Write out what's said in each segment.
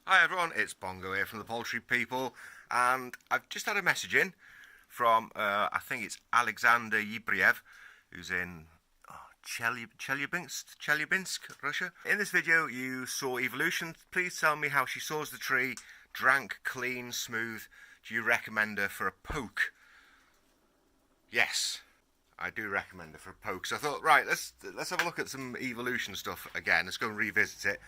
Hi everyone, it's Bongo here from the Poultry People, and I've just had a message in from, I think it's Alexander Yibriev, who's in Chelyabinsk, Russia. In this video you saw Evolution. Please tell me how she saws the tree, drank, clean, smooth. Do you recommend her for a poke? Yes, I do recommend her for a poke. So I thought, right, let's have a look at some Evolution stuff again. Let's go and revisit it.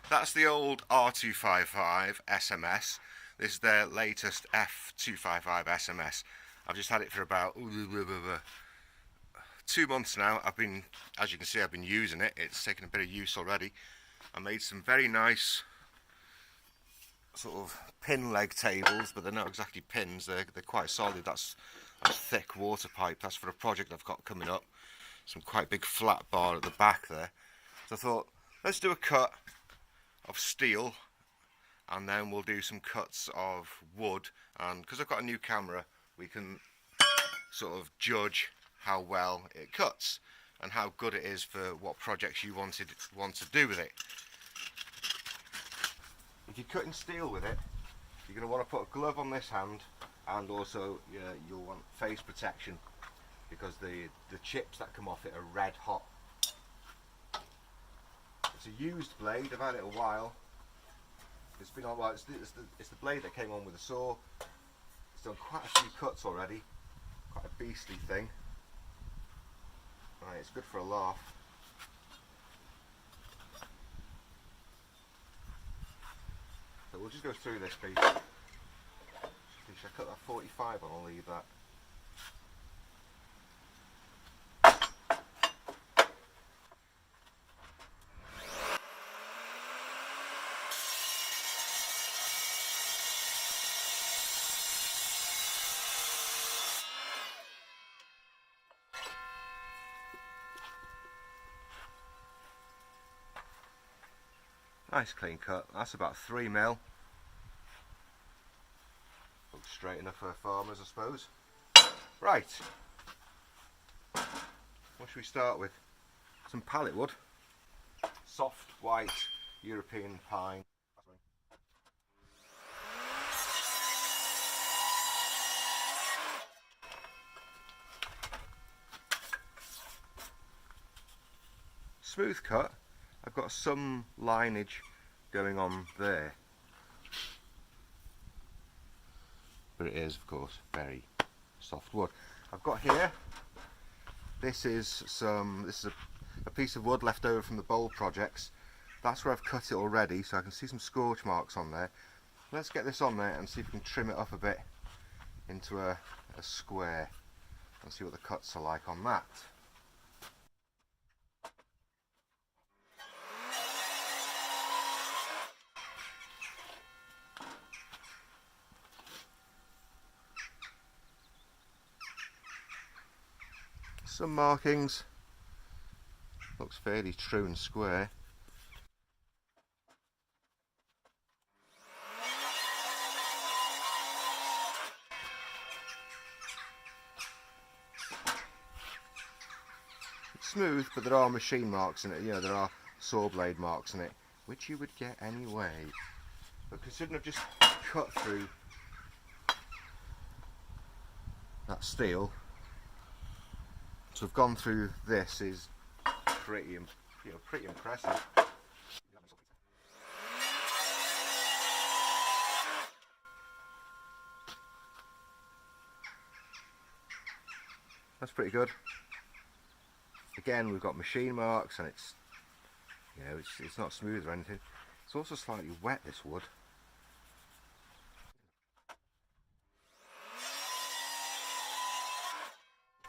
That's the old R255SMS. This is their latest F255SMS. I've just had it for about 2 months now. As you can see, I've been using it. It's taken a bit of use already. I made some very nice sort of pin leg tables, but they're not exactly pins. They're quite solid. That's thick water pipe. That's for a project I've got coming up. Some quite big flat bar at the back there. So I thought, let's do a cut of steel, and then we'll do some cuts of wood, and because I've got a new camera, we can sort of judge how well it cuts and how good it is for what projects you want to do with it. If you're cutting steel with it, you're going to want to put a glove on this hand, and also you'll want face protection, because the chips that come off it are red hot. It's a used blade. I've had it a while. It's been on. Well, it's the blade that came on with the saw. It's done quite a few cuts already. Quite a beastly thing. Right, it's good for a laugh. So we'll just go through this piece. Should I cut that 45 on? I'll leave that. Nice clean cut. That's about 3mm. Looks straight enough for farmers, I suppose. Right. What should we start with? Some pallet wood. Soft white European pine. Smooth cut. I've got some lineage going on there, but it is of course very soft wood. I've got here, this is a piece of wood left over from the bowl projects. That's where I've cut it already, so I can see some scorch marks on there. Let's get this on there and see if we can trim it up a bit into a square and see what the cuts are like on that. Some markings, looks fairly true and square. It's smooth, but there are machine marks in it, there are saw blade marks in it, which you would get anyway. But considering I've just cut through that steel, so I've gone through this, is pretty impressive. That's pretty good. Again, we've got machine marks, and it's not smooth or anything. It's also slightly wet, this wood.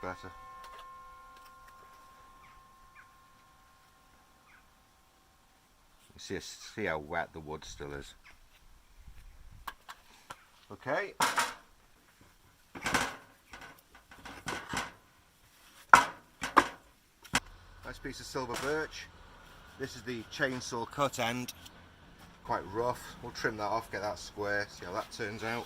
Better. See how wet the wood still is. Okay. Nice piece of silver birch. This is the chainsaw cut end. Quite rough. We'll trim that off, get that square, see how that turns out.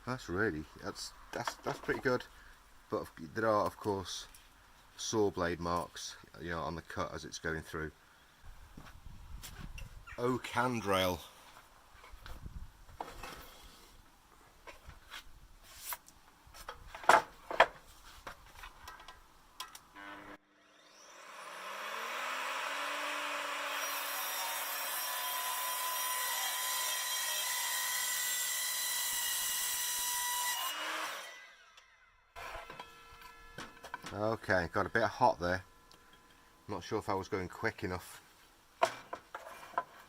That's pretty good. But there are, of course, saw blade marks, you know, on the cut as it's going through. Oak handrail. Okay, got a bit hot there. I'm not sure if I was going quick enough. If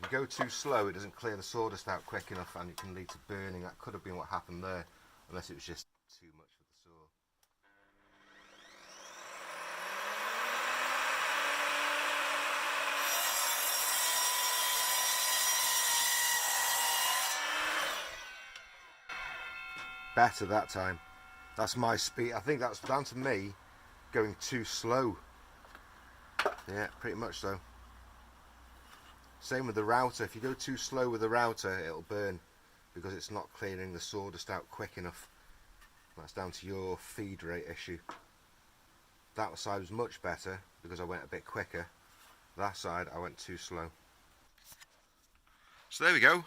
you go too slow, it doesn't clear the sawdust out quick enough and it can lead to burning. That could have been what happened there, unless it was just too much for the saw. Better that time. That's my speed. I think that's down to me going too slow. Yeah, pretty much so. Same with the router. If you go too slow with the router, it'll burn because it's not clearing the sawdust out quick enough. That's down to your feed rate issue. That side was much better because I went a bit quicker. That side I went too slow. So there we go.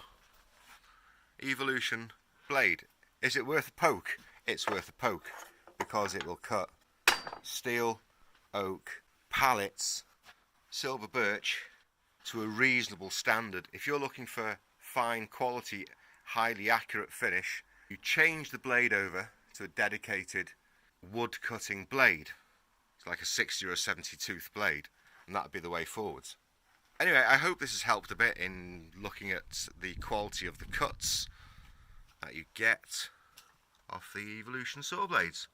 Evolution blade. Is it worth a poke? It's worth a poke because it will cut steel, oak, pallets, silver birch to a reasonable standard. If you're looking for fine quality, highly accurate finish, you change the blade over to a dedicated wood cutting blade. It's like a 60 or a 70 tooth blade, and that would be the way forwards. Anyway, I hope this has helped a bit in looking at the quality of the cuts that you get off the Evolution saw blades.